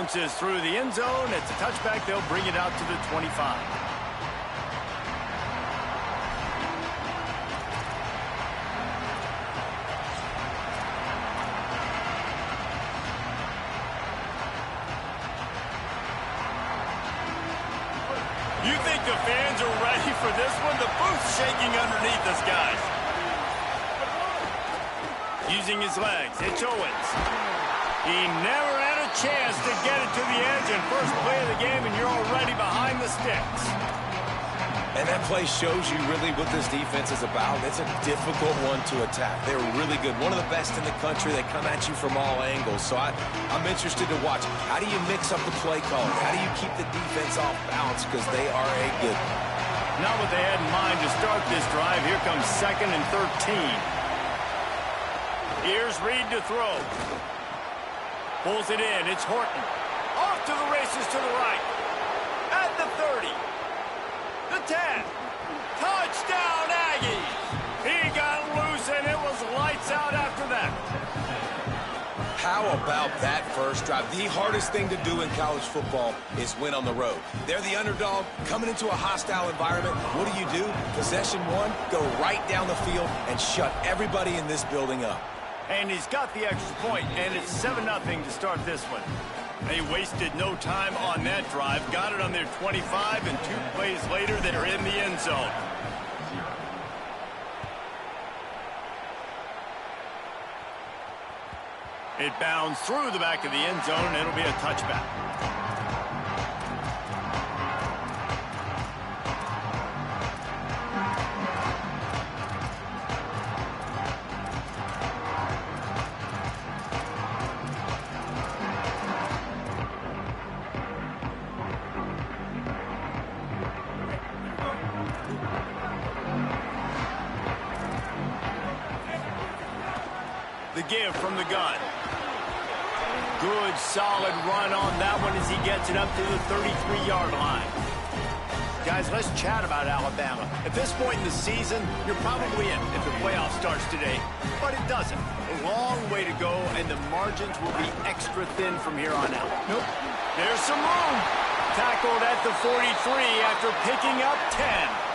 Bounces through the end zone. It's a touchback. They'll bring it out to the 25. You think the fans are ready for this one? The booth's shaking underneath us, guys. Using his legs, it's Owens. He never had a chance to get it to the edge, and first play of the game, and you're already behind the sticks. And that play shows you really what this defense is about. It's a difficult one to attack. They're really good. One of the best in the country. They come at you from all angles. So I'm interested to watch. How do you mix up the play calling? How do you keep the defense off balance? Because they are a good one. Not what they had in mind to start this drive. Here comes 2nd and 13. Here's Reed to throw. Pulls it in. It's Horton. Off to the races to the right. At the 30. The 10. Touchdown, Aggies. He got loose, and it was lights out after that. How about that first drive? The hardest thing to do in college football is win on the road. They're the underdog coming into a hostile environment. What do? Possession one, go right down the field and shut everybody in this building up. And he's got the extra point, and it's 7-0 to start this one. They wasted no time on that drive. Got it on their 25, and 2 plays later, they're in the end zone. It bounds through the back of the end zone, and it'll be a touchback. The give from the gun. Good, solid run on that one as he gets it up to the 33-yard line. Guys, let's chat about Alabama. At this point in the season, you're probably in if the playoff starts today, but it doesn't. A long way to go, and the margins will be extra thin from here on out. Nope. There's some room. Tackled at the 43 after picking up 10.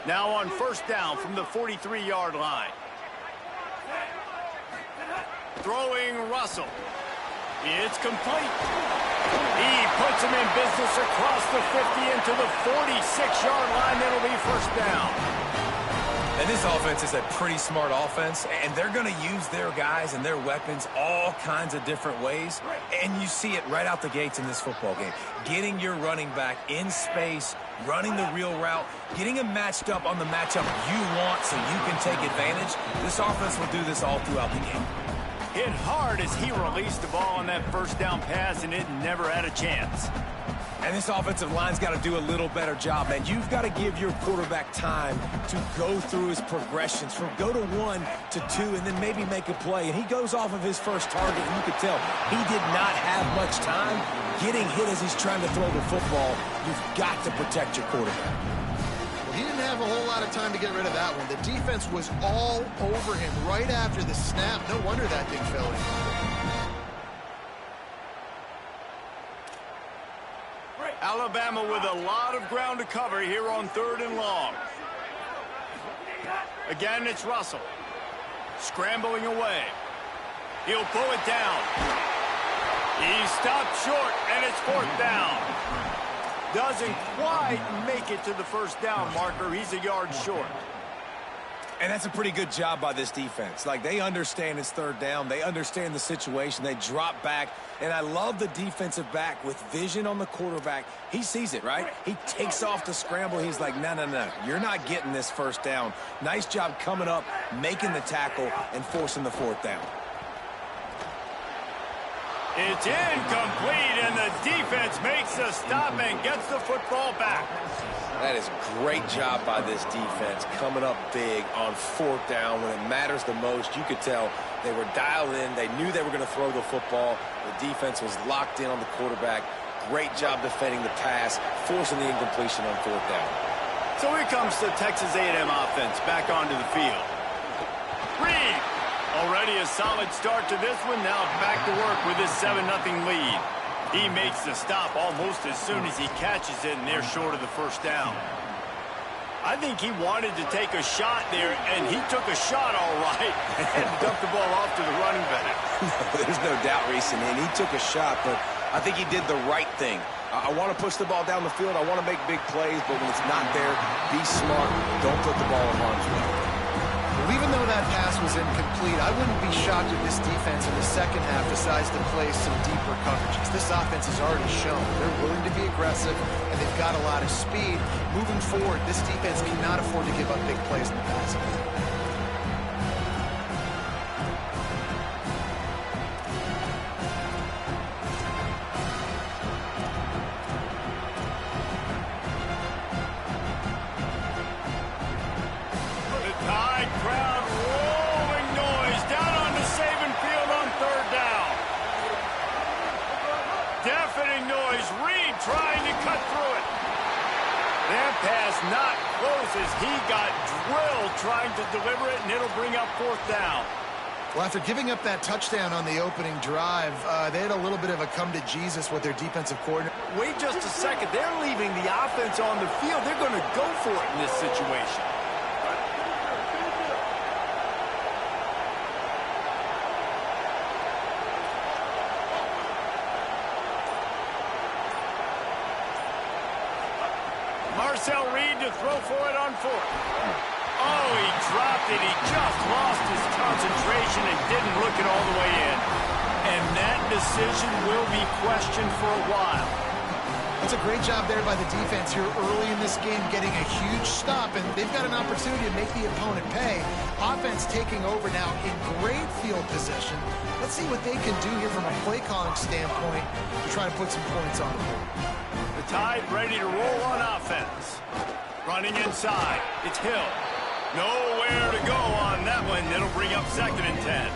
Now on first down from the 43-yard line. Throwing Russell. It's complete. He puts him in business across the 50 into the 46-yard line. That'll be first down. And this offense is a pretty smart offense, and they're going to use their guys and their weapons all kinds of different ways. And you see it right out the gates in this football game. Getting your running back in space, running the real route, getting him matched up on the matchup you want so you can take advantage. This offense will do this all throughout the game. Hit hard as he released the ball on that first down pass, and it never had a chance. And this offensive line's got to do a little better job, man. You've got to give your quarterback time to go through his progressions from go to 1 to 2 and then maybe make a play. And he goes off of his first target, and you could tell he did not have much time getting hit as he's trying to throw the football. You've got to protect your quarterback. Well, he didn't have a whole lot of time to get rid of that one. The defense was all over him right after the snap. No wonder that thing fell in. Alabama with a lot of ground to cover here on 3rd and long. Again, it's Russell. Scrambling away. He'll pull it down. He stopped short, and it's 4th down. Doesn't quite make it to the first down marker. He's a yard short. And that's a pretty good job by this defense. Like, they understand it's 3rd down. They understand the situation. They drop back. And I love the defensive back with vision on the quarterback. He sees it, right? He takes off the scramble. He's like, no, no, no. You're not getting this first down. Nice job coming up, making the tackle, and forcing the 4th down. It's incomplete, and the defense makes a stop and gets the football back. That is a great job by this defense, coming up big on 4th down when it matters the most. You could tell they were dialed in. They knew they were going to throw the football. The defense was locked in on the quarterback. Great job defending the pass, forcing the incompletion on 4th down. So here comes the Texas A&M offense back onto the field. Reed. Already a solid start to this one. Now back to work with his 7-0 lead. He makes the stop almost as soon as he catches it, and they're short of the first down. I think he wanted to take a shot there, and he took a shot all right and dumped the ball off to the running back. There's no doubt, Reese, and he took a shot, but I think he did the right thing. I want to push the ball down the field. I want to make big plays, but when it's not there, be smart. Don't put the ball in harm's way. Well, even though that pass was incomplete, I wouldn't be shocked if this defense in the second half decides to play some deeper coverages. This offense has already shown they're willing to be aggressive, and they've got a lot of speed. Moving forward, this defense cannot afford to give up big plays in the passing game. Deafening noise. Reed trying to cut through it. That pass not close as he got drilled trying to deliver it, and it'll bring up 4th down. Well, after giving up that touchdown on the opening drive, they had a little bit of a come to Jesus with their defensive coordinator. Wait just a second. They're leaving the offense on the field. They're going to go for it in this situation. Marcel Reed to throw for it on 4th. Oh, he dropped it. He just lost his concentration and didn't look it all the way in. And that decision will be questioned for a while. That's a great job there by the defense here early in this game, getting a huge stop, and they've got an opportunity to make the opponent pay. Offense taking over now in great field position. Let's see what they can do here from a play calling standpoint to try to put some points on the board. The Tide ready to roll on offense. Running inside. It's Hill. Nowhere to go on that one. It'll bring up 2nd and 10.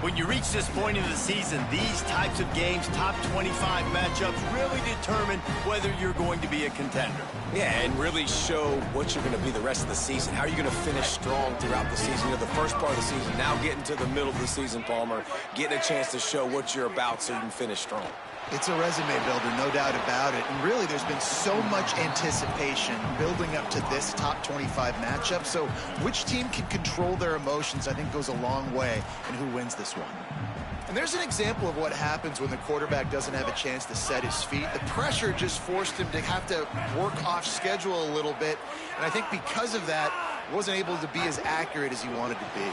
When you reach this point in the season, these types of games, top 25 matchups, really determine whether you're going to be a contender. Yeah, and really show what you're going to be the rest of the season. How are you going to finish strong throughout the season? You know, the first part of the season, now getting to the middle of the season, Palmer, getting a chance to show what you're about so you can finish strong. It's a resume builder, no doubt about it. And really, there's been so much anticipation building up to this top 25 matchup. So which team can control their emotions, I think, goes a long way in who wins this one. And there's an example of what happens when the quarterback doesn't have a chance to set his feet. The pressure just forced him to have to work off schedule a little bit. And I think because of that, wasn't able to be as accurate as he wanted to be.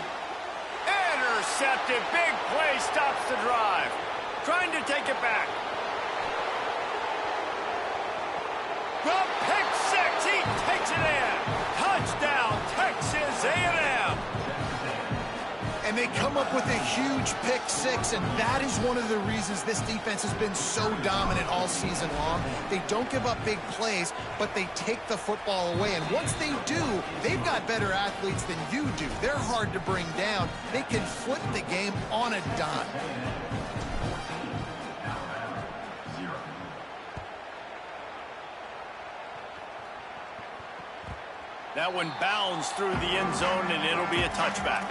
Intercepted. Big play stops the drive. Trying to take it back. The pick six. He takes it in. Touchdown, Texas A&M. And they come up with a huge pick six, and that is one of the reasons this defense has been so dominant all season long. They don't give up big plays, but they take the football away. And once they do, they've got better athletes than you do. They're hard to bring down. They can flip the game on a dime. That one bounds through the end zone, and it'll be a touchback.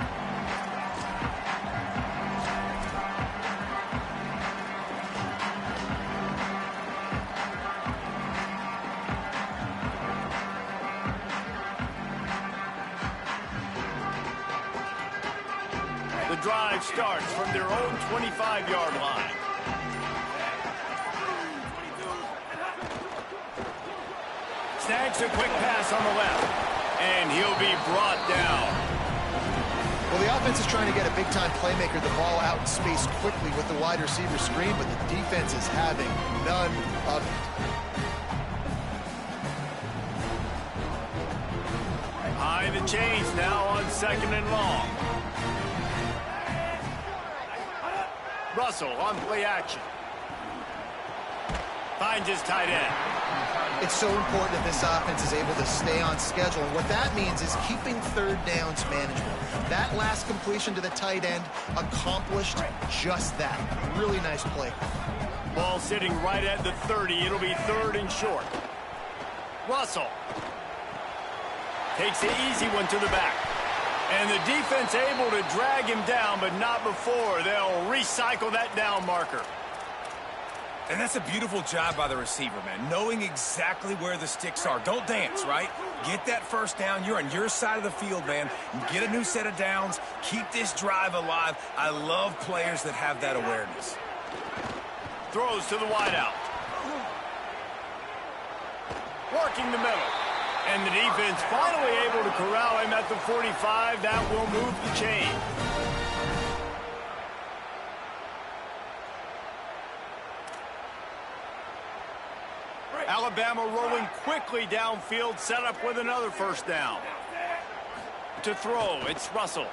The drive starts from their own 25-yard line. Snags a quick pass on the left. And he'll be brought down. Well, the offense is trying to get a big-time playmaker the ball out in space quickly with the wide receiver screen, but the defense is having none of it. High the chains now on 2nd and long. Russell on play action. Finds his tight end. It's so important that this offense is able to stay on schedule. And what that means is keeping third downs manageable. That last completion to the tight end accomplished just that. Really nice play. Ball sitting right at the 30. It'll be 3rd and short. Russell takes the easy one to the back. And the defense able to drag him down, but not before. They'll recycle that down marker. And that's a beautiful job by the receiver, man, knowing exactly where the sticks are. Don't dance, right? Get that first down. You're on your side of the field, man. Get a new set of downs. Keep this drive alive. I love players that have that awareness. Throws to the wideout. Working the middle. And the defense finally able to corral him at the 45. That will move the chain. Alabama rolling quickly downfield, set up with another first down. To throw, it's Russell.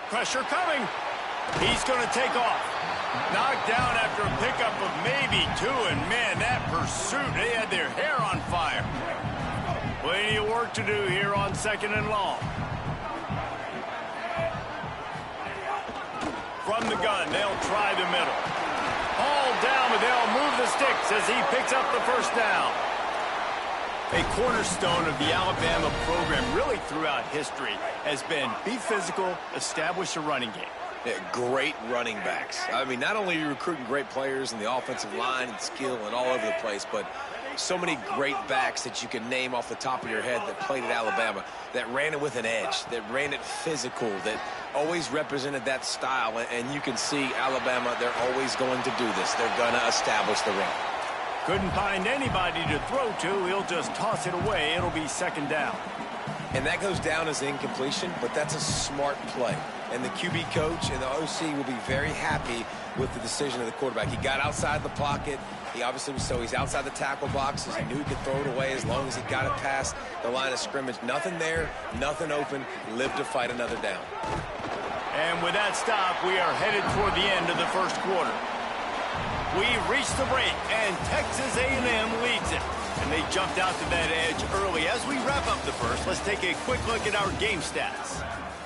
Pressure coming. He's going to take off. Knocked down after a pickup of maybe 2, and man, that pursuit, they had their hair on fire. Plenty of work to do here on 2nd and long. From the gun, they'll try the middle. All down, but they'll move the sticks as he picks up the first down. A cornerstone of the Alabama program really throughout history has been be physical, establish a running game. Yeah, great running backs. I mean, not only are you recruiting great players in the offensive line and skill and all over the place, but so many great backs that you can name off the top of your head that played at Alabama, that ran it with an edge, that ran it physical, that always represented that style. And you can see Alabama, they're always going to do this. They're going to establish the run. Couldn't find anybody to throw to. He'll just toss it away. It'll be 2nd down. And that goes down as incompletion, but that's a smart play. And the QB coach and the OC will be very happy with the decision of the quarterback. He got outside the pocket. He obviously was so he's outside the tackle boxes. He knew he could throw it away as long as he got it past the line of scrimmage. Nothing there, nothing open. Lived to fight another down. And with that stop, we are headed toward the end of the first quarter. We reached the break, and Texas A&M leads it. And they jumped out to that edge early. As we wrap up the first, let's take a quick look at our game stats.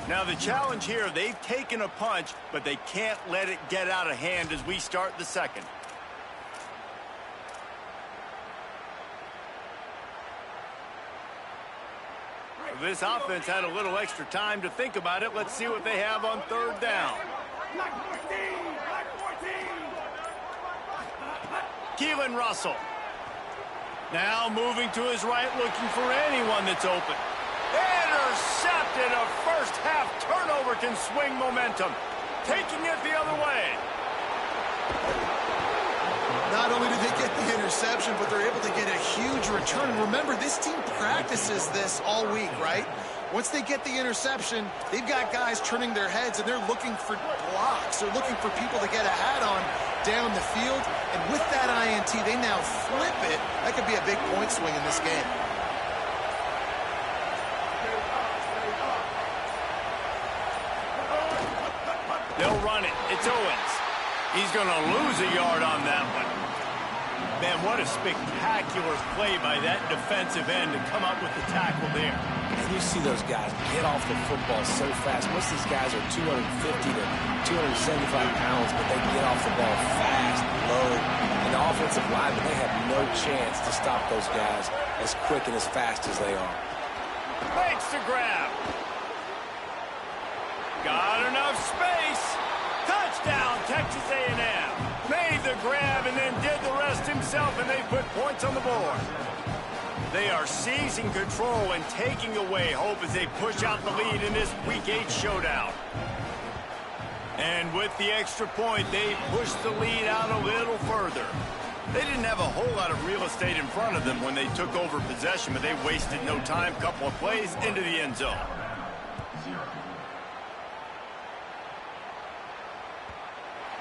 Now, the challenge here, they've taken a punch, but they can't let it get out of hand as we start the second. This offense had a little extra time to think about it. Let's see what they have on 3rd down. Keelan Russell. Now moving to his right, looking for anyone that's open. Intercepted. A first-half turnover can swing momentum. Taking it the other way. Not only did they get the interception, but they're able to get a huge return. Remember, this team practices this all week, right? Once they get the interception, they've got guys turning their heads, and they're looking for blocks. They're looking for people to get a hat on down the field. And with that INT, they now flip it. That could be a big point swing in this game. They'll run it. It's Owens. He's going to lose a yard on that one. Man, what a spectacular play by that defensive end to come up with the tackle there. And you see those guys get off the football so fast. Most of these guys are 250 to 275 pounds, but they get off the ball fast, low. And the offensive linemen, they have no chance to stop those guys as quick and as fast as they are. Makes the grab. Got enough space. Touchdown, Texas A&M. Made the grab and then did the rest himself, and they put points on the board. They are seizing control and taking away hope as they push out the lead in this Week 8 showdown. And with the extra point, they push the lead out a little further. They didn't have a whole lot of real estate in front of them when they took over possession, but they wasted no time. Couple of plays into the end zone.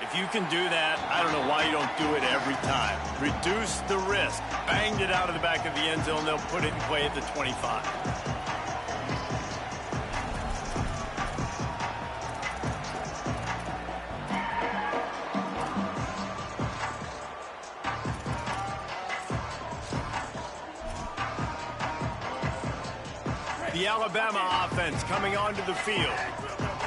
If you can do that, I don't know why you don't do it every time. Reduce the risk. Banged it out of the back of the end zone. They'll put it in play at the 25. The Alabama offense coming onto the field.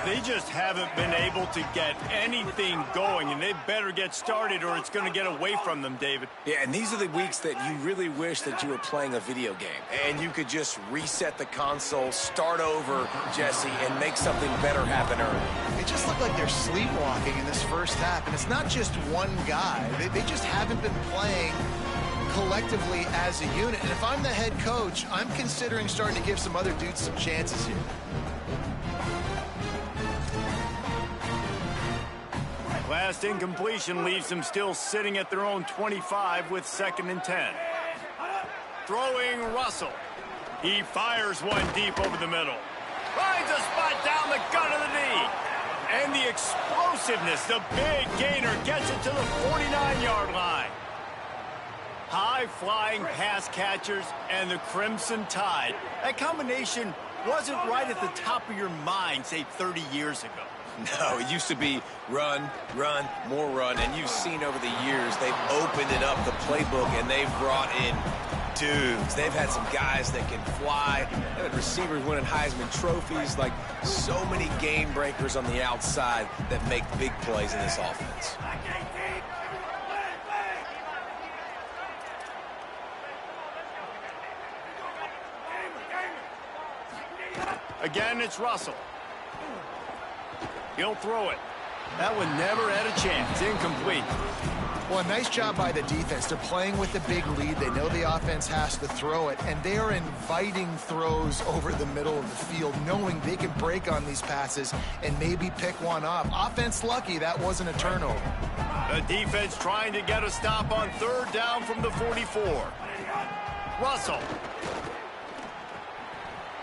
They just haven't been able to get anything going, and they better get started or it's going to get away from them, David. Yeah, and these are the weeks that you really wish that you were playing a video game and you could just reset the console, start over, Jesse, and make something better happen early. It just looked like they're sleepwalking in this first half, and it's not just one guy. They just haven't been playing collectively as a unit. And if I'm the head coach, I'm considering starting to give some other dudes some chances here. Last incompletion leaves them still sitting at their own 25 with 2nd and 10. Throwing Russell. He fires one deep over the middle. Finds a spot down the gut of the knee. And the explosiveness, the big gainer gets it to the 49-yard line. High-flying pass catchers and the Crimson Tide. That combination wasn't right at the top of your mind, say, 30 years ago. No, it used to be run, run, more run, and you've seen over the years they've opened it up, the playbook, and they've brought in dudes. They've had some guys that can fly. They've had receivers winning Heisman trophies, like so many game breakers on the outside that make big plays in this offense. Again, it's Russell. He'll throw it. That one never had a chance. Incomplete. Well, a nice job by the defense. They're playing with a big lead. They know the offense has to throw it, and they are inviting throws over the middle of the field, knowing they can break on these passes and maybe pick one off. Offense lucky that wasn't a turnover. The defense trying to get a stop on 3rd down from the 44. Russell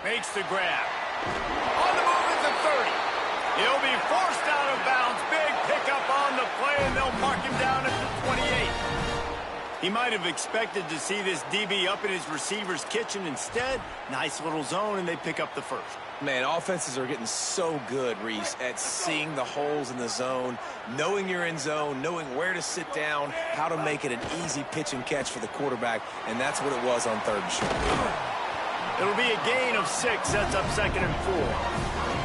makes the grab. On the move at the 30. He'll be forced out of bounds. Big pickup on the play, and they'll mark him down at the 28. He might have expected to see this DB up in his receiver's kitchen. Instead, nice little zone, and they pick up the first. Man, offenses are getting so good, Reese, at seeing the holes in the zone, knowing you're in zone, knowing where to sit down, how to make it an easy pitch and catch for the quarterback, and that's what it was on 3rd and short. It'll be a gain of 6, sets up 2nd and 4.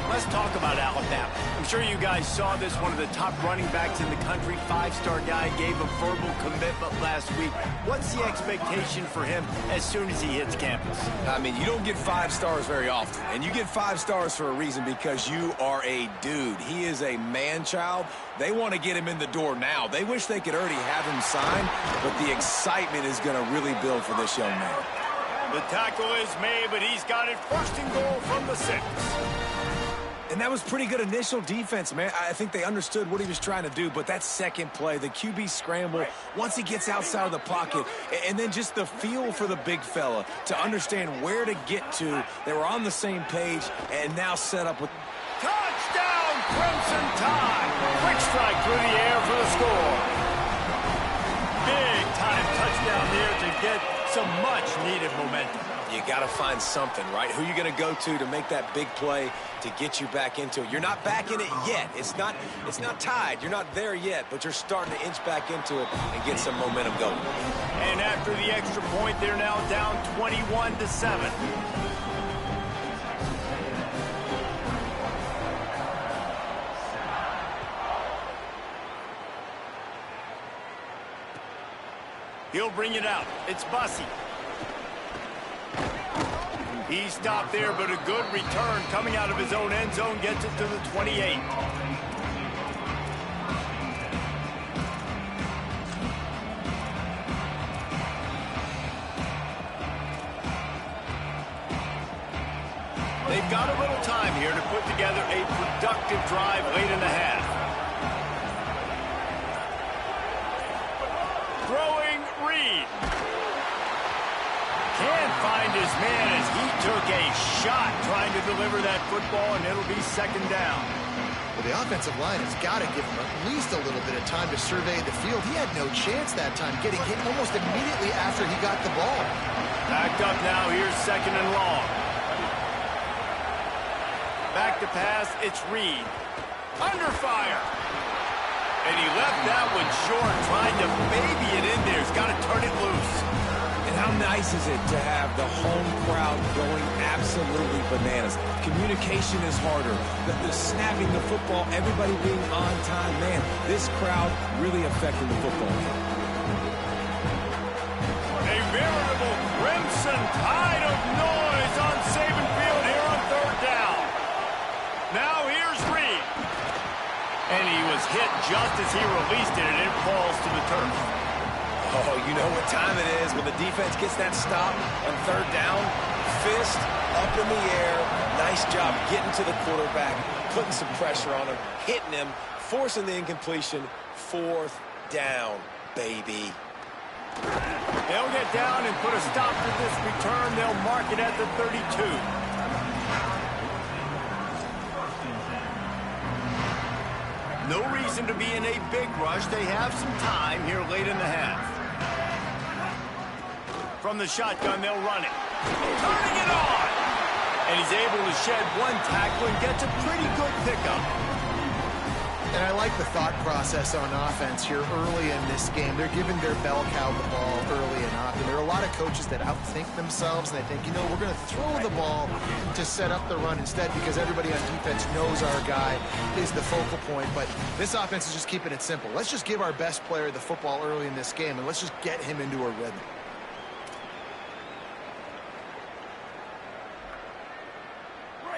Let's talk about Alabama. I'm sure you guys saw this. One of the top running backs in the country, 5-star guy, gave a verbal commitment last week. What's the expectation for him as soon as he hits campus? I mean, you don't get 5 stars very often, and you get 5 stars for a reason, because you are a dude. He is a man-child. They want to get him in the door now. They wish they could already have him signed, but the excitement is going to really build for this young man. The tackle is made, but he's got it 1st and goal from the 6. And that was pretty good initial defense, man. I think they understood what he was trying to do, but that second play, the QB scramble, once he gets outside of the pocket, and then just the feel for the big fella to understand where to get to. They were on the same page and now set up with... Touchdown, Crimson Tide! Quick strike through the air for the score. Big time touchdown there to get some much-needed momentum. You got to find something, right? Who you going to go to make that big play to get you back into it? You're not back in it yet. It's not tied. You're not there yet, but you're starting to inch back into it and get some momentum going. And after the extra point, they're now down 21-7. He'll bring it out. It's Bussey. He stopped there, but a good return coming out of his own end zone gets it to the 28. They've got a little time here to put together a productive drive late in the half. Throwing Reed. Can't find his man as he took a shot trying to deliver that football, and it'll be 2nd down. Well, the offensive line has got to give him at least a little bit of time to survey the field. He had no chance that time, getting hit almost immediately after he got the ball. Backed up now, here's 2nd and long. Back to pass, it's Reed. Under fire. And he left that one short, trying to baby it in there. He's got to turn it loose. And How nice is it to have the home crowd going absolutely bananas? Communication is harder. The snapping the football, everybody being on time. Man, this crowd really affecting the football game. A veritable crimson tide of noise on Saban Field here on third down. Now here's Reed. And he was hit just as he released it, and it falls to the turf. Oh, you know what time it is when the defense gets that stop on third down. Fist up in the air. Nice job getting to the quarterback, putting some pressure on him, hitting him, forcing the incompletion. Fourth down, baby. They'll get down and put a stop to this return. They'll mark it at the 32. No reason to be in a big rush. They have some time here late in the half. From the shotgun, they'll run it. Turning it on! And he's able to shed one tackle and gets a pretty good pickup. And I like the thought process on offense here early in this game. They're giving their bell cow the ball early and often. There are a lot of coaches that outthink themselves, and they think, you know, we're going to throw the ball to set up the run instead because everybody on defense knows our guy is the focal point. But this offense is just keeping it simple. Let's just give our best player the football early in this game, and let's just get him into a rhythm.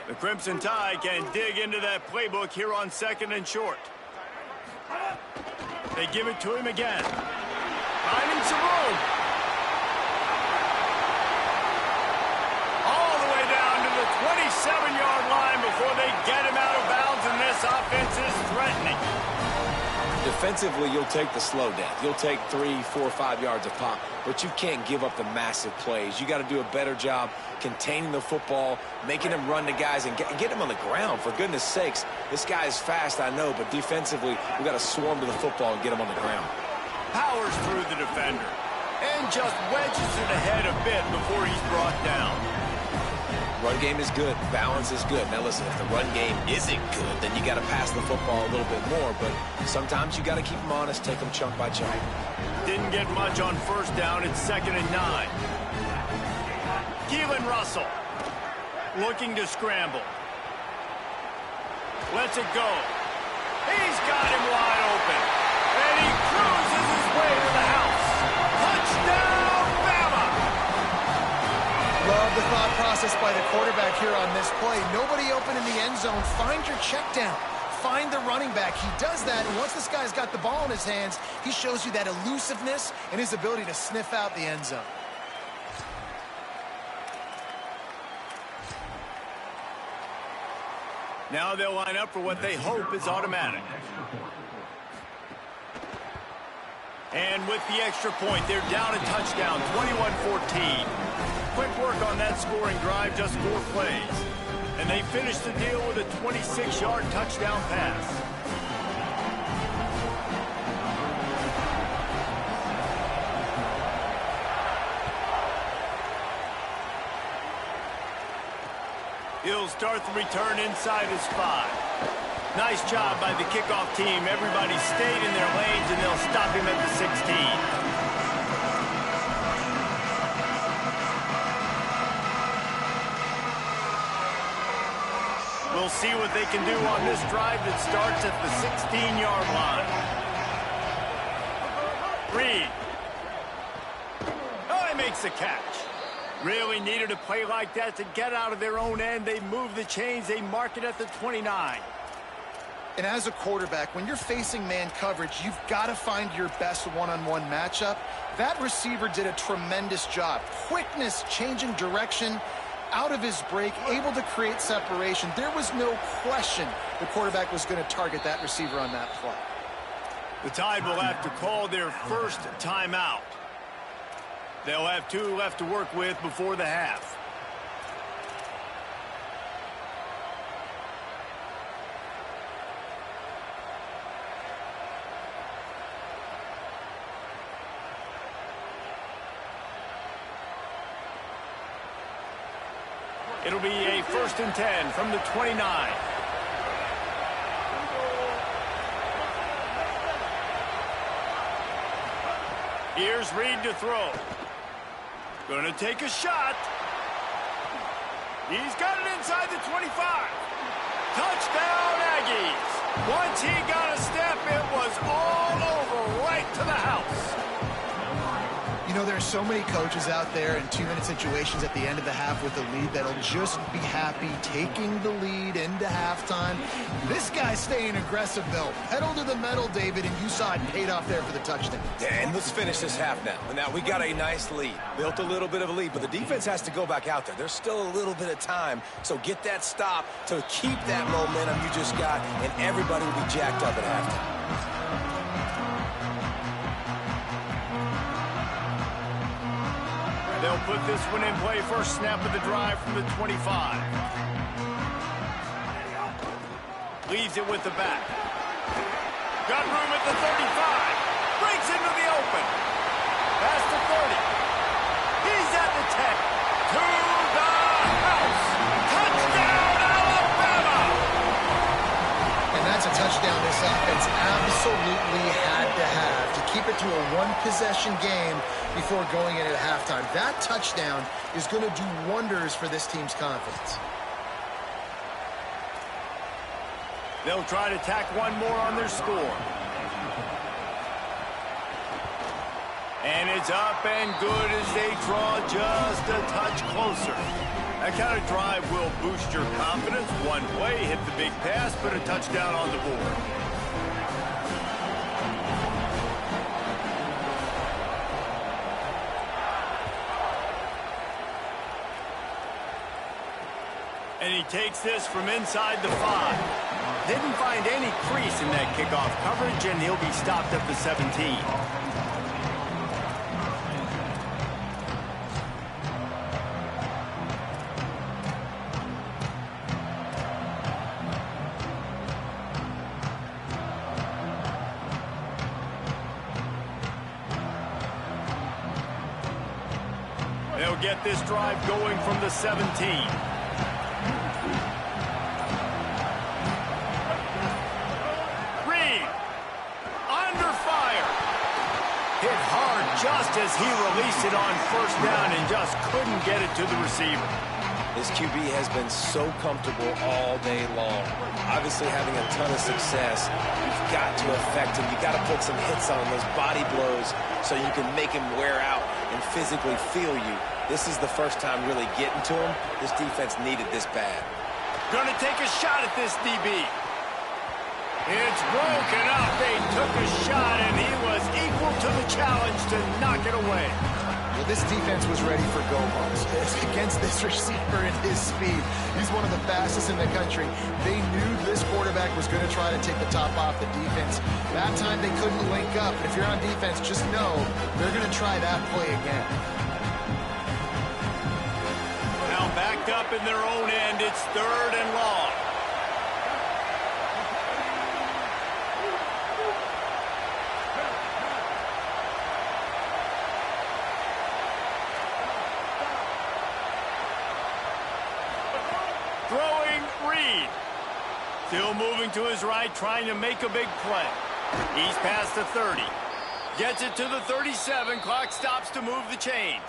The Crimson Tide can dig into that playbook here on second and short. They give it to him again. Finding some room. All the way down to the 27-yard line before they get him out of bounds, and this offense is threatening. Defensively, you'll take the slow down. You'll take 3, 4, 5 yards of pop, but you can't give up the massive plays. You got to do a better job containing the football, making him run to guys and get him on the ground. For goodness sakes, this guy is fast, I know, but defensively, we got to swarm to the football and get him on the ground. Powers through the defender and just wedges it ahead a bit before he's brought down. Run game is good. Balance is good. Now, listen, if the run game isn't good, then you got to pass the football a little bit more. But sometimes you got to keep them honest, take them chunk by chunk. Didn't get much on first down. It's 2nd and 9. Keelan Russell looking to scramble. Lets it go. He's got him wide open. And he cruises his way to the house. Touchdown, Bama! Love the thought process by the quarterback here on this play. Nobody open in the end zone. Find your check down. Find the running back. He does that, and once this guy's got the ball in his hands, he shows you that elusiveness and his ability to sniff out the end zone. Now they'll line up for what they hope is automatic. And with the extra point, they're down a touchdown, 21-14. Quick work on that scoring drive, just 4 plays. And they finish the deal with a 26-yard touchdown pass. He'll start the return inside his 5. Nice job by the kickoff team. Everybody stayed in their lanes, and they'll stop him at the 16. We'll see what they can do on this drive that starts at the 16-yard line. Reed. Oh, he makes the catch. Really needed a play like that to get out of their own end. They move the chains. They mark it at the 29. And as a quarterback, when you're facing man coverage, you've got to find your best one-on-one matchup. That receiver did a tremendous job. Quickness, changing direction, out of his break, able to create separation. There was no question the quarterback was going to target that receiver on that play. The Tide will have to call their first timeout. They'll have 2 left to work with before the half. It'll be a 1st and 10 from the 29. Here's Reed to throw. Gonna take a shot. He's got it inside the 25. Touchdown, Aggies. Once he got a step, it was all over right to the house. You know, there are so many coaches out there in 2-minute situations at the end of the half with the lead that'll just be happy taking the lead into halftime. This guy's staying aggressive, though. Pedal to the metal, David, and you saw it paid off there for the touchdown. Yeah, and let's finish this half now. And now we got a nice lead. Built a little bit of a lead, but the defense has to go back out there. There's still a little bit of time, so get that stop to keep that momentum you just got, and everybody will be jacked up at halftime. They'll put this one in play. First snap of the drive from the 25. Leaves it with the back. Got room at the 35. Breaks into the open. Past the 30. He's at the 10. To the house. Touchdown, Alabama! And that's a touchdown this offense absolutely had to have to keep it to a one-possession game before going in at halftime. That touchdown is going to do wonders for this team's confidence. They'll try to tack one more on their score. And it's up and good as they draw just a touch closer. That kind of drive will boost your confidence. One play, hit the big pass, put a touchdown on the board. And he takes this from inside the 5. Didn't find any crease in that kickoff coverage, and he'll be stopped at the 17. They'll get this drive going from the 17. Just as he released it on first down and just couldn't get it to the receiver. This QB has been so comfortable all day long. Obviously having a ton of success. You've got to affect him. You've got to put some hits on him, those body blows, so you can make him wear out and physically feel you. This is the first time really getting to him. This defense needed this bad. Gonna take a shot at this DB. It's broken up. They took a shot, and he was equal to the challenge to knock it away. Well, this defense was ready for go-balls. Against this receiver and his speed, he's one of the fastest in the country. They knew this quarterback was going to try to take the top off the defense. That time they couldn't link up. And if you're on defense, just know they're going to try that play again. Now backed up in their own end, it's 3rd and long. Throwing Reed. Still moving to his right, trying to make a big play. He's past the 30. Gets it to the 37. Clock stops to move the chains.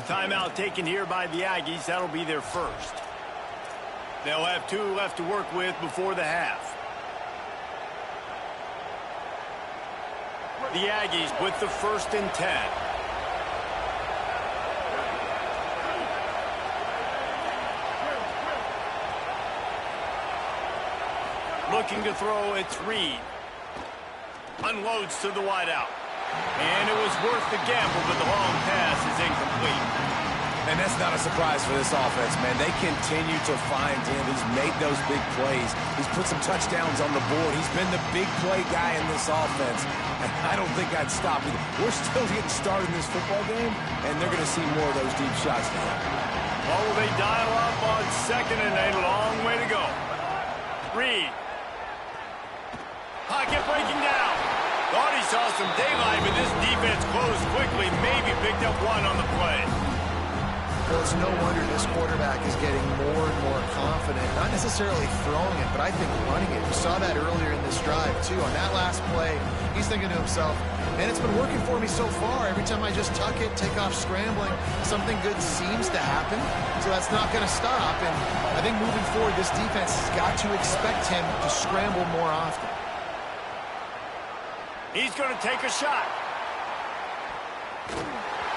Timeout taken here by the Aggies. That'll be their first. They'll have 2 left to work with before the half. The Aggies with the 1st and 10. Looking to throw, it's Reed. Unloads to the wideout. And it was worth the gamble, but the long pass is incomplete. And that's not a surprise for this offense, man. They continue to find him. He's made those big plays. He's put some touchdowns on the board. He's been the big play guy in this offense. And I don't think I'd stop either. We're still getting started in this football game, and they're going to see more of those deep shots to him. Well, will they dial up on 2nd and a long way to go? Reed. Pocket breaking down. Thought he saw some daylight, but this defense closed quickly. Maybe picked up one on the play. Well, it's no wonder this quarterback is getting more and more confident. Not necessarily throwing it, but I think running it. We saw that earlier in this drive, too. On that last play, he's thinking to himself, man, it's been working for me so far. Every time I just tuck it, take off scrambling, something good seems to happen. So that's not going to stop. And I think moving forward, this defense has got to expect him to scramble more often. He's going to take a shot.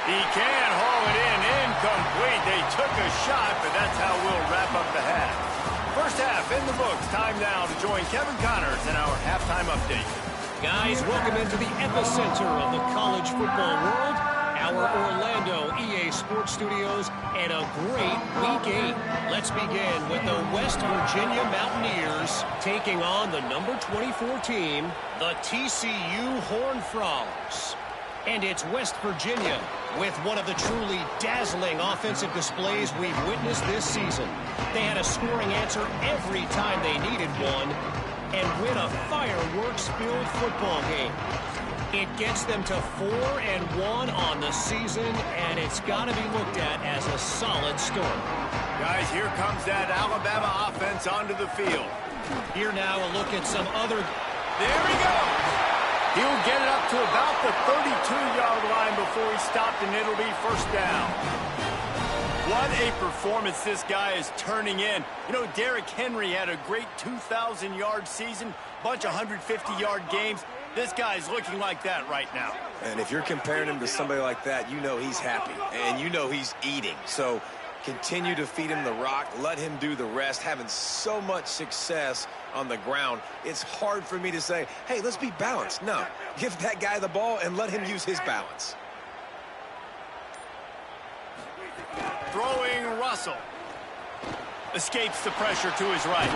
He can haul it in. Incomplete. They took a shot, but that's how we'll wrap up the half. First half in the books. Time now to join Kevin Connors in our halftime update. Guys, welcome into the epicenter of the college football world, our Orlando EA Sports Studios, and a great Week 8. Let's begin with the West Virginia Mountaineers taking on the number 24 team, the TCU Horned Frogs. And it's West Virginia with one of the truly dazzling offensive displays we've witnessed this season. They had a scoring answer every time they needed one and win a fireworks-filled football game. It gets them to 4-1 on the season, and it's got to be looked at as a solid start. Guys, here comes that Alabama offense onto the field. Here now a look at some other... There he goes! He'll get it up to about the 32-yard line before he's stopped, and it'll be first down. What a performance this guy is turning in. You know, Derrick Henry had a great 2,000-yard season, bunch of 150-yard games. This guy's looking like that right now. And if you're comparing him to somebody like that, you know he's happy, and you know he's eating. So continue to feed him the rock, let him do the rest, having so much success on the ground. It's hard for me to say, hey, let's be balanced. No, give that guy the ball and let him use his balance. Throwing Russell. Escapes the pressure to his right.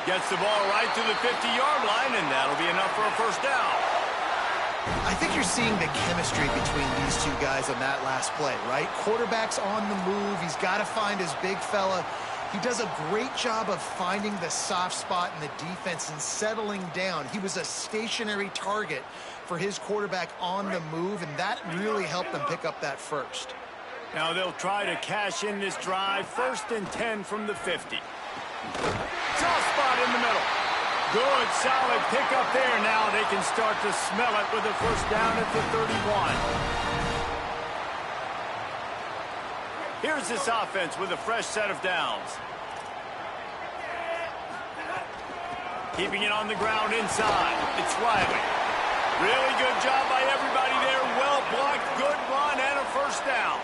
Gets the ball right to the 50-yard line, and that'll be enough for a first down. I think you're seeing the chemistry between these two guys on that last play, right? Quarterback's on the move. He's got to find his big fella. He does a great job of finding the soft spot in the defense and settling down. He was a stationary target for his quarterback on the move, and that really helped them pick up that first. Now they'll try to cash in this drive. 1st and 10 from the 50. Soft spot in the middle. Good, solid pickup there. Now they can start to smell it with a first down at the 31. Here's this offense with a fresh set of downs. Keeping it on the ground inside. It's Riley. Really good job by everybody there. Well blocked, good run, and a first down.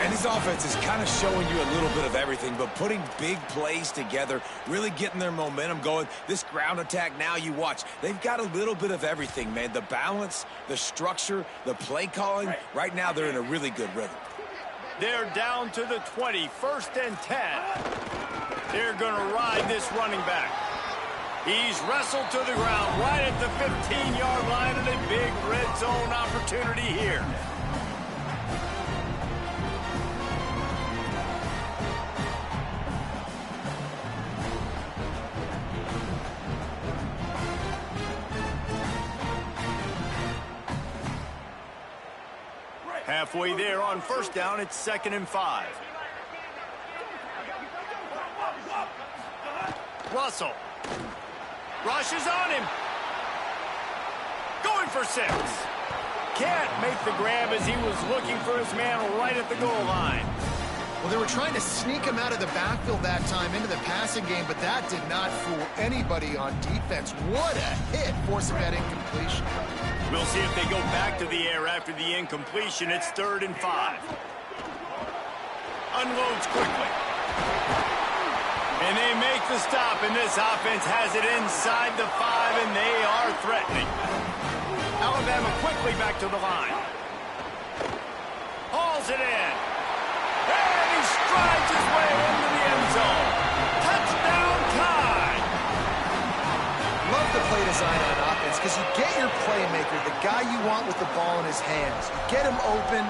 And this offense is kind of showing you a little bit of everything, but putting big plays together, really getting their momentum going. This ground attack now, you watch. They've got a little bit of everything, man. The balance, the structure, the play calling. Right now, they're in a really good rhythm. They're down to the 20, 1st and 10. They're going to ride this running back. He's wrestled to the ground right at the 15-yard line, and a big red zone opportunity here. Halfway there on first down, it's 2nd and 5. Russell rushes on him. Going for 6. Can't make the grab as he was looking for his man right at the goal line. Well, they were trying to sneak him out of the backfield that time into the passing game, but that did not fool anybody on defense. What a hit, forcing that incompletion. We'll see if they go back to the air after the incompletion. It's 3rd and 5. Unloads quickly. And they make the stop, and this offense has it inside the 5, and they are threatening. Alabama quickly back to the line. Hauls it in. And he strides his way into the end zone. Touchdown time. Love the play design on offense because you get your playmaker, the guy you want with the ball in his hands. You get him open,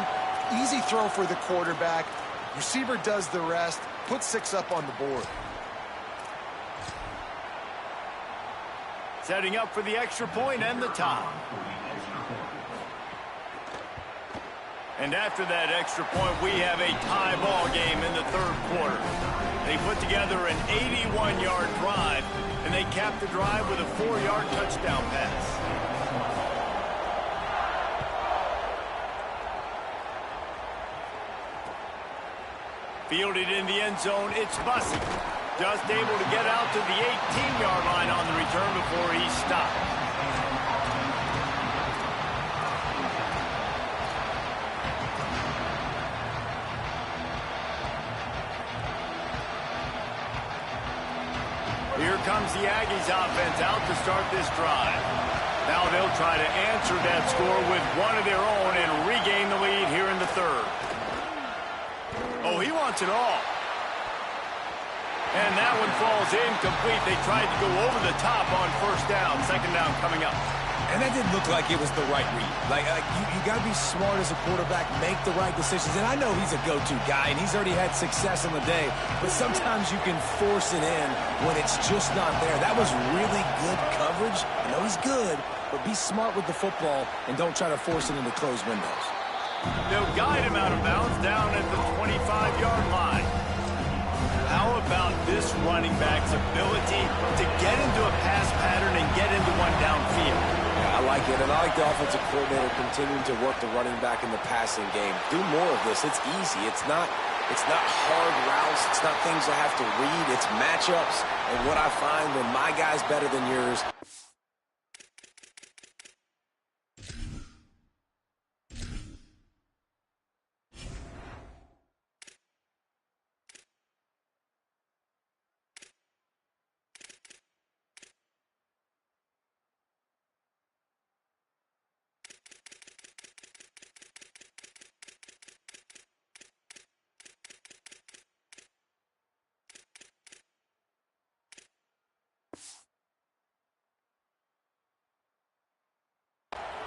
easy throw for the quarterback. Receiver does the rest, put 6 up on the board. Setting up for the extra point and the tie. And after that extra point, we have a tie ball game in the third quarter. They put together an 81-yard drive, and they capped the drive with a 4-yard touchdown pass. Fielded in the end zone, it's Bussey. Just able to get out to the 18-yard line on the return before he stopped. Here comes the Aggies offense out to start this drive. Now they'll try to answer that score with one of their own and regain the lead here in the third. Oh, he wants it all. And that one falls incomplete. They tried to go over the top on first down. Second down coming up. And that didn't look like it was the right read. You got to be smart as a quarterback, make the right decisions. And I know he's a go-to guy, and he's already had success on the day. But sometimes you can force it in when it's just not there. That was really good coverage. I know he's good, but be smart with the football and don't try to force it into closed windows. They'll guide him out of bounds down at the 25-yard line. How about this running back's ability to get into a pass pattern and get into one downfield? Yeah, I like it, and I like the offensive coordinator continuing to work the running back in the passing game. Do more of this. It's easy. It's not hard routes. It's not things I have to read. It's matchups. And what I find when my guy's better than yours,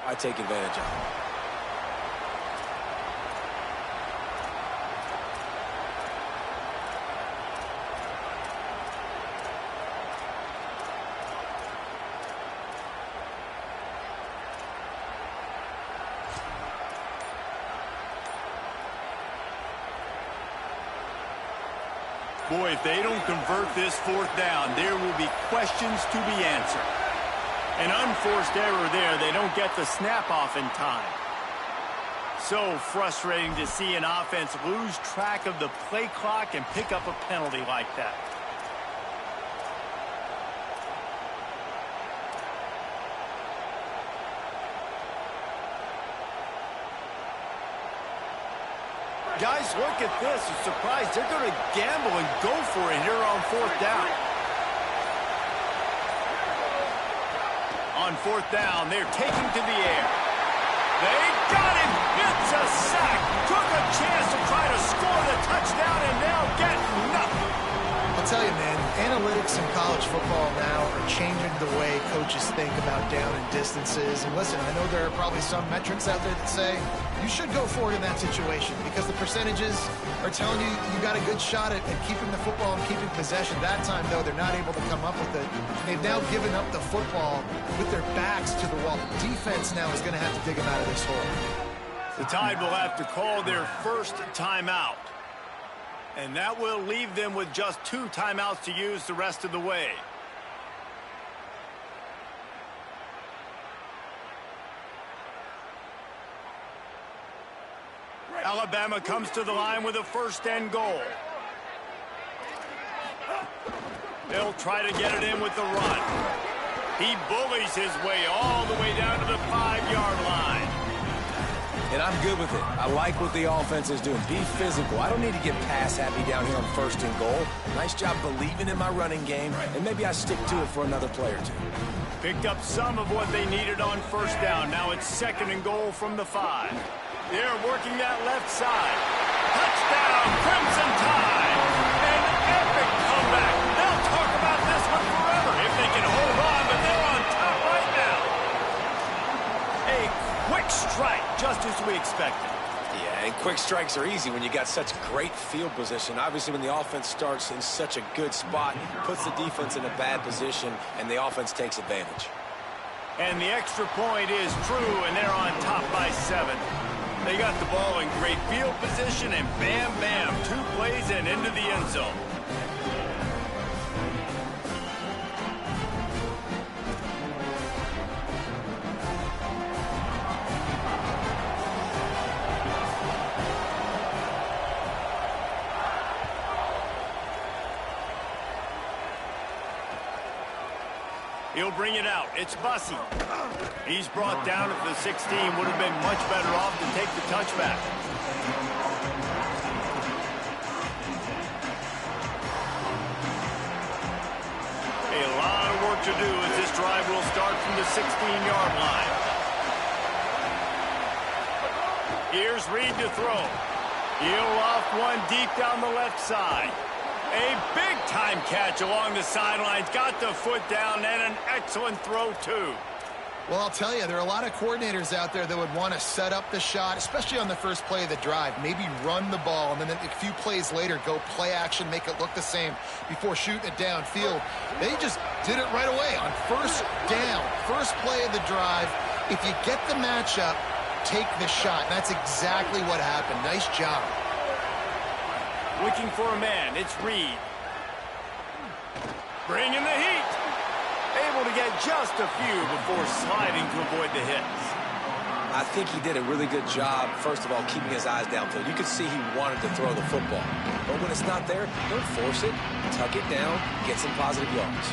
I take advantage of it. Boy, if they don't convert this fourth down, there will be questions to be answered. An unforced error there. They don't get the snap off in time. So frustrating to see an offense lose track of the play clock and pick up a penalty like that. Guys, look at this. I'm surprised they're going to gamble and go for it here on fourth down. On fourth down, they're taking to the air. They got him. It's a sack. Took a chance to try to score the touchdown and now get nothing. I'll tell you, man, analytics in college football now are changing the way coaches think about down and distances. And listen, I know there are probably some metrics out there that say you should go for it in that situation because the percentages are telling you you got a good shot at keeping the football and keeping possession. That time, though, they're not able to come up with it. They've now given up the football with their backs to the wall. The defense now is going to have to dig them out of this hole. The Tide will have to call their first timeout. And that will leave them with just 2 timeouts to use the rest of the way. Alabama comes to the line with a first and goal. They'll try to get it in with the run. He bullies his way all the way down to the 5-yard line. And I'm good with it. I like what the offense is doing. Be physical. I don't need to get pass happy down here on first and goal. Nice job believing in my running game, and maybe I stick to it for another play or two. Picked up some of what they needed on first down. Now it's second and goal from the 5. They're working that left side. Touchdown, Crimson Tide. An epic comeback. They'll talk about this one forever if they can hold on, but they're on top right now. A quick strike, just as we expected. yeah, and quick strikes are easy when you got such great field position. Obviously, when the offense starts in such a good spot, puts the defense in a bad position, and the offense takes advantage. And the extra point is true, and they're on top by 7. They got the ball in great field position, and bam, bam, 2 plays and into the end zone. He'll bring it out. It's Bussey. He's brought down at the 16. Would have been much better off to take the touchback. A lot of work to do as this drive will start from the 16-yard line. Here's Reed to throw. He'll off one deep down the left side. A big-time catch along the sidelines. Got the foot down, and an excellent throw, too. Well, I'll tell you, there are a lot of coordinators out there that would want to set up the shot, especially on the first play of the drive. Maybe run the ball, and then a few plays later, go play action, make it look the same before shooting it downfield. They just did it right away on first down. First play of the drive. If you get the matchup, take the shot. And that's exactly what happened. Nice job. Looking for a man, it's Reed. Bringing the heat. Able to get just a few before sliding to avoid the hits. I think he did a really good job, first of all, keeping his eyes downfield. You could see he wanted to throw the football. But when it's not there, don't force it. Tuck it down, get some positive yards.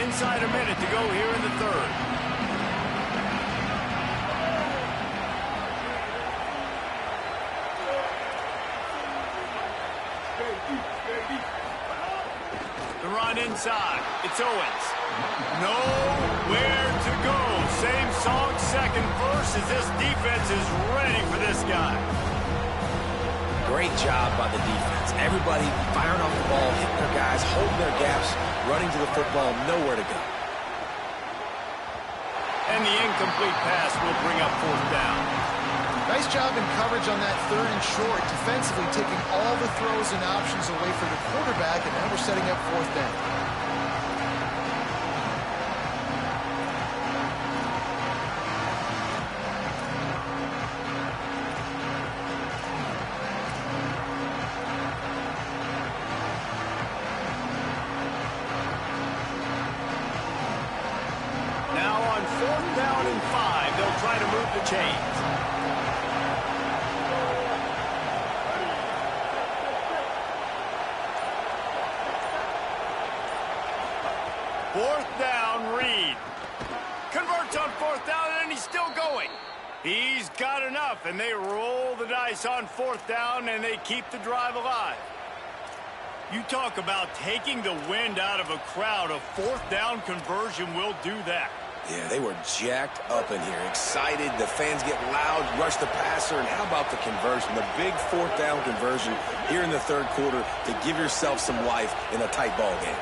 Inside a minute to go here in the third. The run inside. It's Owens. Nowhere to go. Same song, second verse, as this defense is ready for this guy. Great job by the defense. Everybody firing off the ball, hitting their guys, holding their gaps, running to the football, nowhere to go. And the incomplete pass will bring up fourth down. Nice job in coverage on that third and short, defensively taking all the throws and options away from the quarterback, and now we're setting up fourth down. Now on fourth down and 5, they'll try to move the chains. Fourth down, Reed. Converts on fourth down, and he's still going. He's got enough, and they roll the dice on fourth down, and they keep the drive alive. You talk about taking the wind out of a crowd. A fourth down conversion will do that. Yeah, they were jacked up in here, excited. The fans get loud, rush the passer, and how about the conversion? The big fourth down conversion here in the third quarter to give yourself some life in a tight ball game.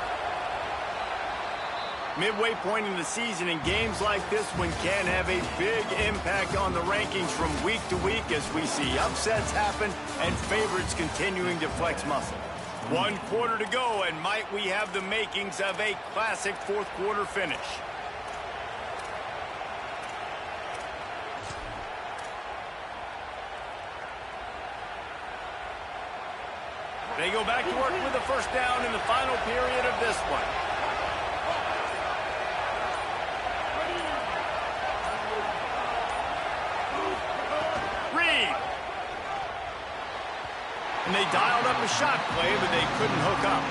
Midway point in the season, and games like this one can have a big impact on the rankings from week to week as we see upsets happen and favorites continuing to flex muscle. 1 quarter to go, and might we have the makings of a classic fourth quarter finish. They go back to work with the first down in the final period of this one. And they dialed up a shot play, but they couldn't hook up.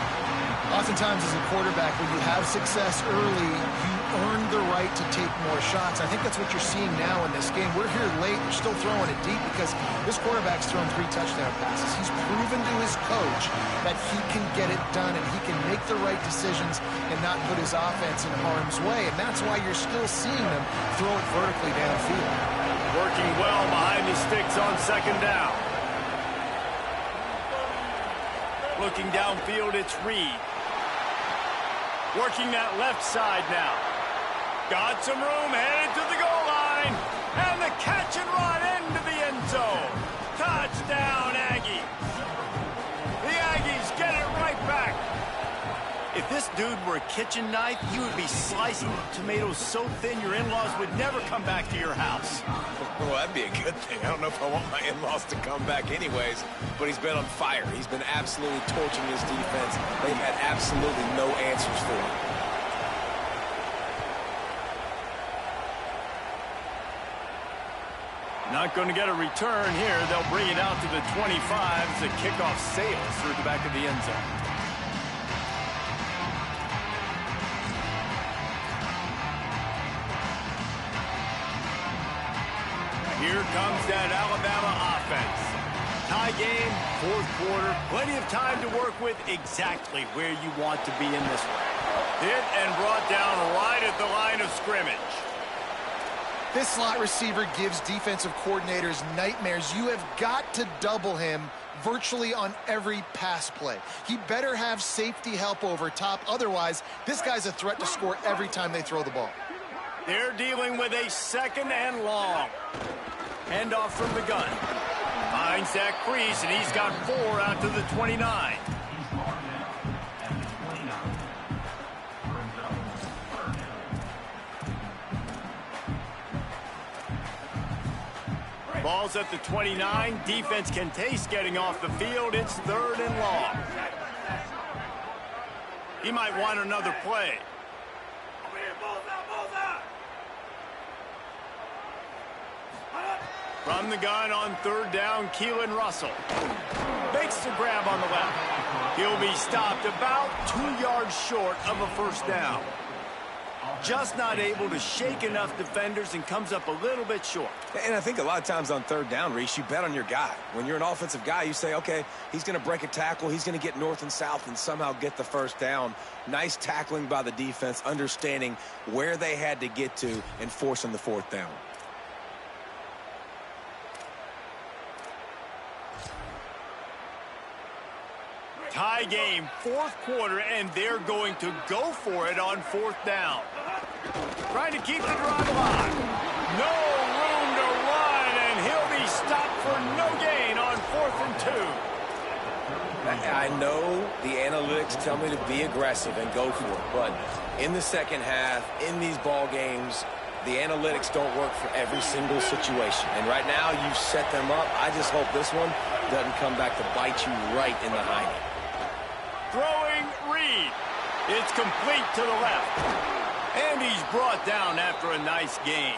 Oftentimes as a quarterback, when you have success early, you earn the right to take more shots. I think that's what you're seeing now in this game. We're here late. We're still throwing it deep because this quarterback's thrown 3 touchdown passes. He's proven to his coach that he can get it done and he can make the right decisions and not put his offense in harm's way. And that's why you're still seeing them throw it vertically downfield. Working well behind the sticks on second down. Looking downfield, it's Reed. Working that left side now. Got some room, headed to the goal line. And the catch and run into the end zone. Touchdown, Aggies. The Aggies get it right back. If this dude were a kitchen knife, you would be slicing tomatoes so thin your in-laws would never come back to your house. Well, that'd be a good thing. I don't know if I want my in-laws to come back anyways, but he's been on fire. He's been absolutely torching his defense. They've had absolutely no answers for him. Not going to get a return here. They'll bring it out to the 25 as the kickoff sails through the back of the end zone. Here comes that Alabama offense. Tie game, fourth quarter, plenty of time to work with, exactly where you want to be in this one. Hit and brought down right at the line of scrimmage. This slot receiver gives defensive coordinators nightmares. You have got to double him virtually on every pass play. He better have safety help over top. Otherwise, this guy's a threat to score every time they throw the ball. They're dealing with a second and long. Handoff from the gun. Finds that crease, and he's got 4 out to the 29. Ball's at the 29. Defense can taste getting off the field. It's third and long. He might want another play. From the gun on third down, Keelan Russell makes the grab on the left. He'll be stopped about 2 yards short of a first down. Just not able to shake enough defenders and comes up a little bit short. And I think a lot of times on third down, Reese, you bet on your guy. When you're an offensive guy, you say, okay, he's going to break a tackle, he's going to get north and south and somehow get the first down. Nice tackling by the defense, understanding where they had to get to and forcing the fourth down. Tie game, fourth quarter, and they're going to go for it on fourth down. Trying to keep the drive alive. No room to run, and he'll be stopped for no gain on 4th and 2. I know the analytics tell me to be aggressive and go for it, but in the second half, in these ball games, the analytics don't work for every single situation. And right now, you've set them up. I just hope this one doesn't come back to bite you right in the hiney. Throwing Reed. It's complete to the left. And he's brought down after a nice gain.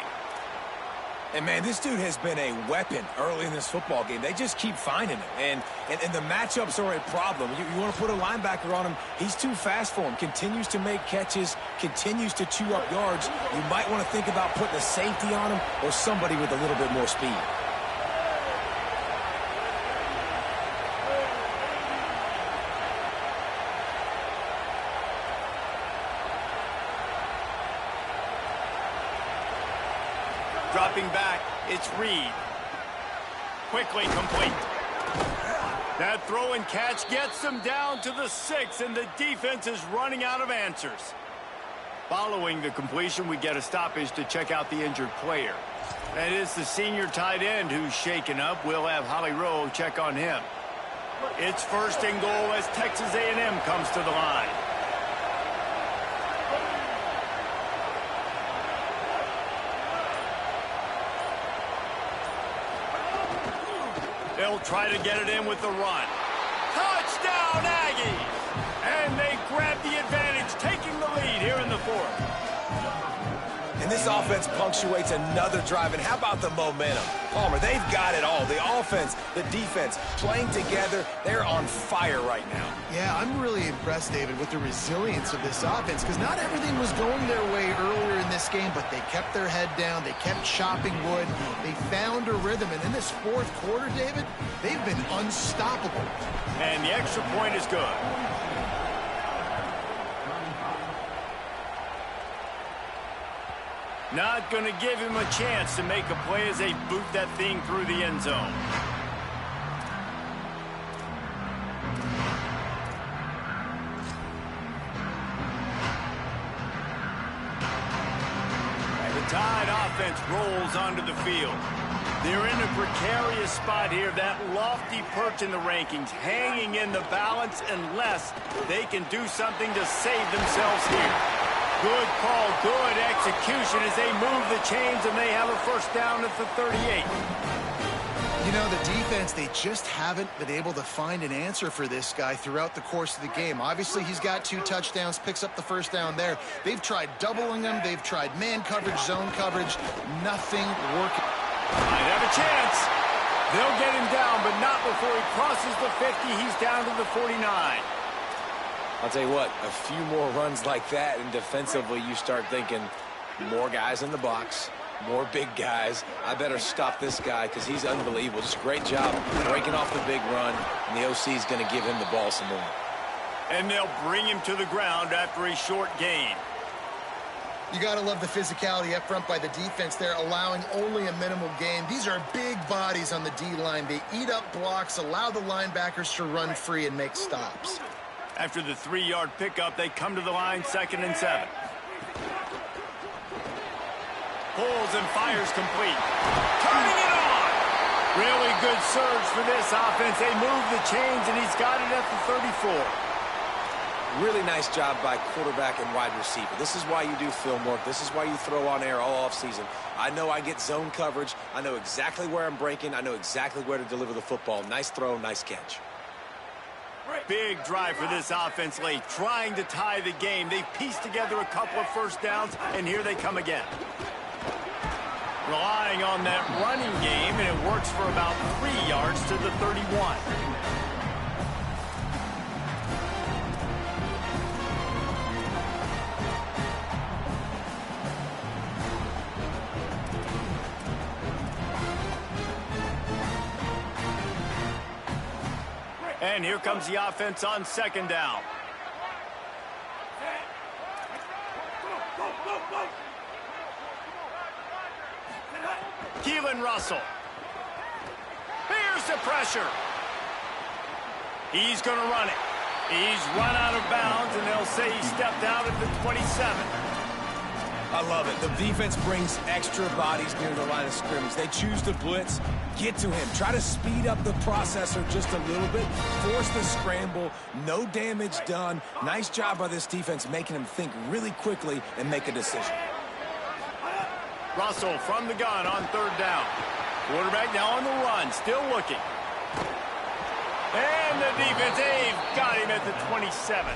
And, man, this dude has been a weapon early in this football game. They just keep finding him. And the matchups are a problem. You want to put a linebacker on him, he's too fast for him. Continues to make catches, continues to chew up yards. You might want to think about putting a safety on him or somebody with a little bit more speed. Dropping back, it's Reed. Quickly complete. That throw and catch gets them down to the 6, and the defense is running out of answers. Following the completion, we get a stoppage to check out the injured player. That is the senior tight end who's shaken up. We'll have Holly Rowe check on him. It's first and goal as Texas A&M comes to the line. They'll try to get it in with the run. Touchdown, Aggies! And they grab the advantage, taking the lead here in the fourth. And this offense punctuates another drive. And how about the momentum? Palmer, they've got it all. The offense, the defense, playing together. They're on fire right now. Yeah, I'm really impressed, David, with the resilience of this offense, because not everything was going their way earlier in this game, but they kept their head down. They kept chopping wood. They found a rhythm. And in this fourth quarter, David, they've been unstoppable. And the extra point is good. Not going to give him a chance to make a play as they boot that thing through the end zone. The Tide offense rolls onto the field. They're in a precarious spot here, that lofty perch in the rankings, hanging in the balance unless they can do something to save themselves here. Good call, good execution as they move the chains, and they have a first down at the 38. You know, the defense, they just haven't been able to find an answer for this guy throughout the course of the game. Obviously, he's got 2 touchdowns, picks up the first down there. They've tried doubling him. They've tried man coverage, zone coverage. Nothing working. Might have a chance. They'll get him down, but not before he crosses the 50. He's down to the 49. I'll tell you what, a few more runs like that, and defensively you start thinking more guys in the box, more big guys. I better stop this guy because he's unbelievable. Just a great job breaking off the big run, and the OC is going to give him the ball some more. And they'll bring him to the ground after a short gain. You got to love the physicality up front by the defense there, allowing only a minimal gain. These are big bodies on the D-line. They eat up blocks, allow the linebackers to run free and make stops. After the 3-yard pickup, they come to the line, 2nd and 7. Pulls and fires complete. Turning it on! Really good surge for this offense. They move the chains, and he's got it at the 34. Really nice job by quarterback and wide receiver. This is why you do film work. This is why you throw on air all offseason. I know I get zone coverage. I know exactly where I'm breaking. I know exactly where to deliver the football. Nice throw, nice catch. Big drive for this offense late, trying to tie the game. They've pieced together a couple of first downs, and here they come again. Relying on that running game, and it works for about 3 yards to the 31. And here comes the offense on 2nd down. Keelan Russell. Here's the pressure. He's going to run it. He's run out of bounds, and they'll say he stepped out at the 27. I love it. The defense brings extra bodies near the line of scrimmage. They choose to blitz, get to him, try to speed up the processor just a little bit, force the scramble, no damage done. Nice job by this defense making him think really quickly and make a decision. Russell from the gun on 3rd down. Quarterback now on the run, still looking. And the defense, they've got him at the 27.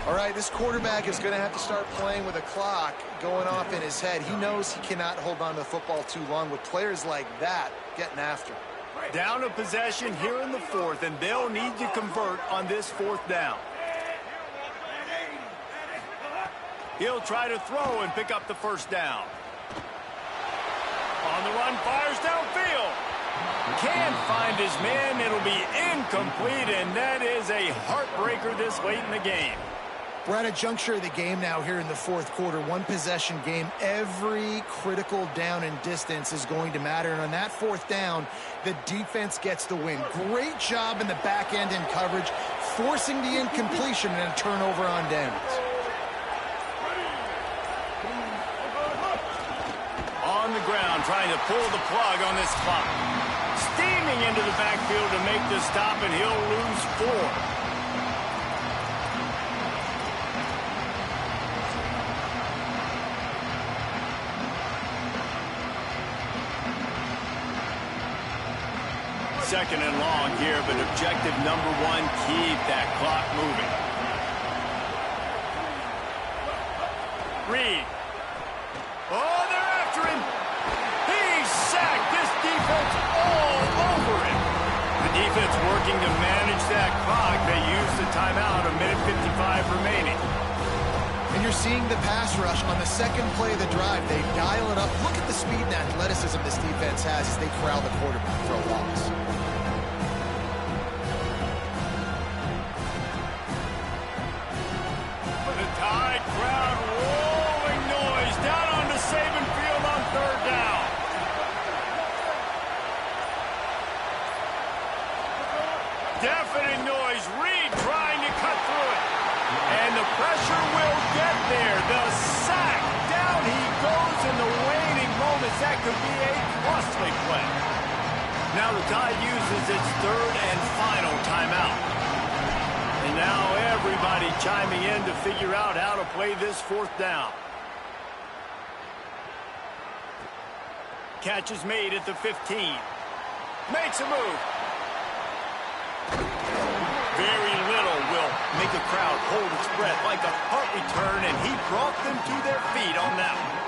All right, this quarterback is going to have to start playing with a clock going off in his head. He knows he cannot hold on to the football too long with players like that getting after. Down a possession here in the 4th, and they'll need to convert on this 4th down. He'll try to throw and pick up the first down. On the run, fires downfield. Can't find his man. It'll be incomplete, and that is a heartbreaker this late in the game. We're at a juncture of the game now here in the 4th quarter. One possession game. Every critical down and distance is going to matter. And on that 4th down, the defense gets the win. Great job in the back end in coverage, forcing the incompletion and a turnover on downs. On the ground, trying to pull the plug on this clock. Steaming into the backfield to make the stop, and he'll lose 4. Second and long here, but objective number 1, keep that clock moving. Reed. Oh, they're after him. He's sacked. This defense all over him. The defense working to manage that clock. They use the timeout, a minute 55 remaining. And you're seeing the pass rush on the second play of the drive. They dial it up. Look at the speed and athleticism this defense has as they corral the quarterback for a loss. Deafening noise. Reed trying to cut through it. And the pressure will get there. The sack. Down he goes in the waning moments. that could be a costly play. Now the Tide uses its third and final timeout. And now everybody chiming in to figure out how to play this fourth down. Catch is made at the 15. Makes a move. Very little will make a crowd hold its breath like a punt return, and he brought them to their feet on that one.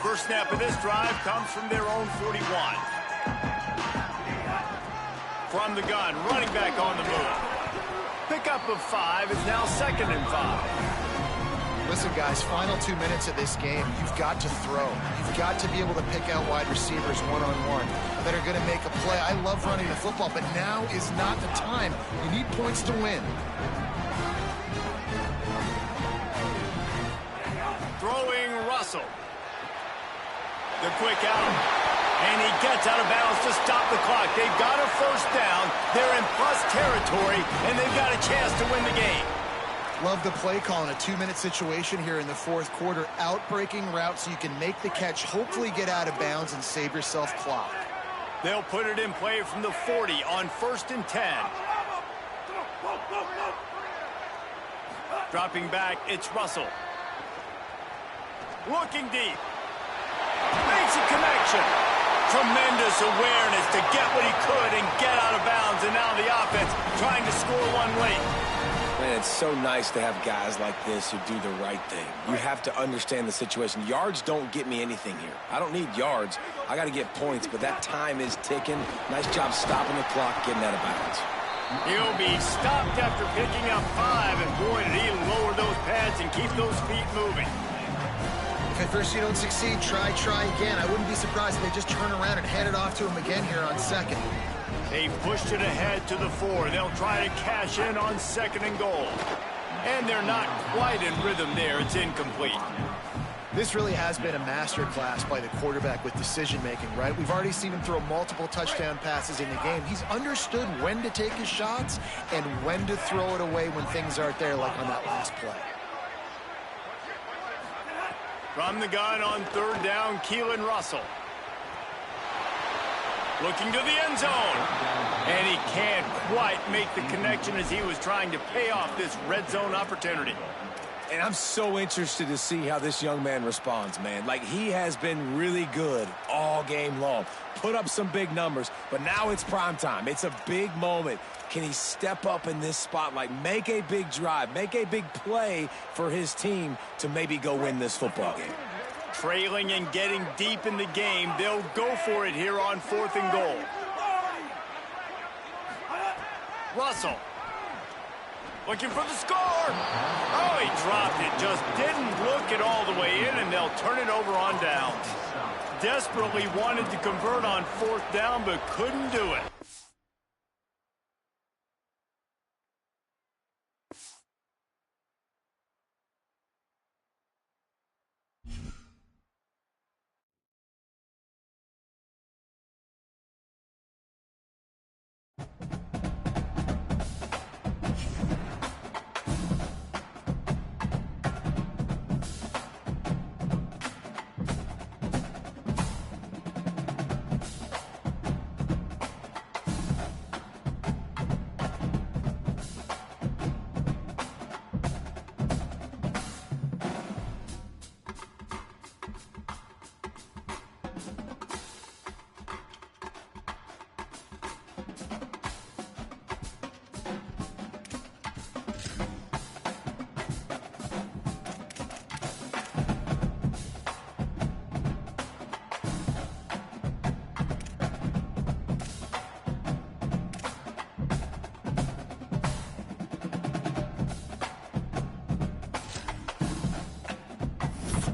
First snap of this drive comes from their own 41. From the gun, running back on the move. Pickup of 5 is now 2nd and 5. Listen, guys, final 2 minutes of this game, you've got to throw. You've got to be able to pick out wide receivers one-on-one that are going to make a play. I love running the football, but now is not the time. You need points to win. Throwing Russell. The quick out. And he gets out of bounds to stop the clock. They've got a first down. They're in plus territory, and they've got a chance to win the game. Love the play call in a 2-minute situation here in the fourth quarter. Out-breaking route so you can make the catch, hopefully get out of bounds, and save yourself clock. They'll put it in play from the 40 on 1st and 10. Dropping back, it's Russell. Looking deep. Makes a connection. Tremendous awareness to get what he could and get out of bounds, and now the offense trying to score one late. Man, it's so nice to have guys like this who do the right thing. You have to understand the situation. Yards don't get me anything here. I don't need yards. I got to get points, but that time is ticking. Nice job stopping the clock, getting out of bounds. He'll be stopped after picking up 5, and boy, did he lower those pads and keep those feet moving. If at first you don't succeed, try again. I wouldn't be surprised if they just turn around and hand it off to him again here on 2nd. They pushed it ahead to the 4. They'll try to cash in on 2nd and goal. And they're not quite in rhythm there. It's incomplete. This really has been a master class by the quarterback with decision-making, right? We've already seen him throw multiple touchdown passes in the game. He's understood when to take his shots and when to throw it away when things aren't there, like on that last play. From the gun on 3rd down, Keelan Russell. Looking to the end zone. And he can't quite make the connection as he was trying to pay off this red zone opportunity. And I'm so interested to see how this young man responds, man. Like, he has been really good all game long. Put up some big numbers, but now it's prime time. It's a big moment. Can he step up in this spotlight, make a big drive, make a big play for his team to maybe go win this football game? Trailing and getting deep in the game, they'll go for it here on 4th and goal. Russell. Looking for the score. Oh, he dropped it. Just didn't look it all the way in, and they'll turn it over on downs. Desperately wanted to convert on 4th down, but couldn't do it.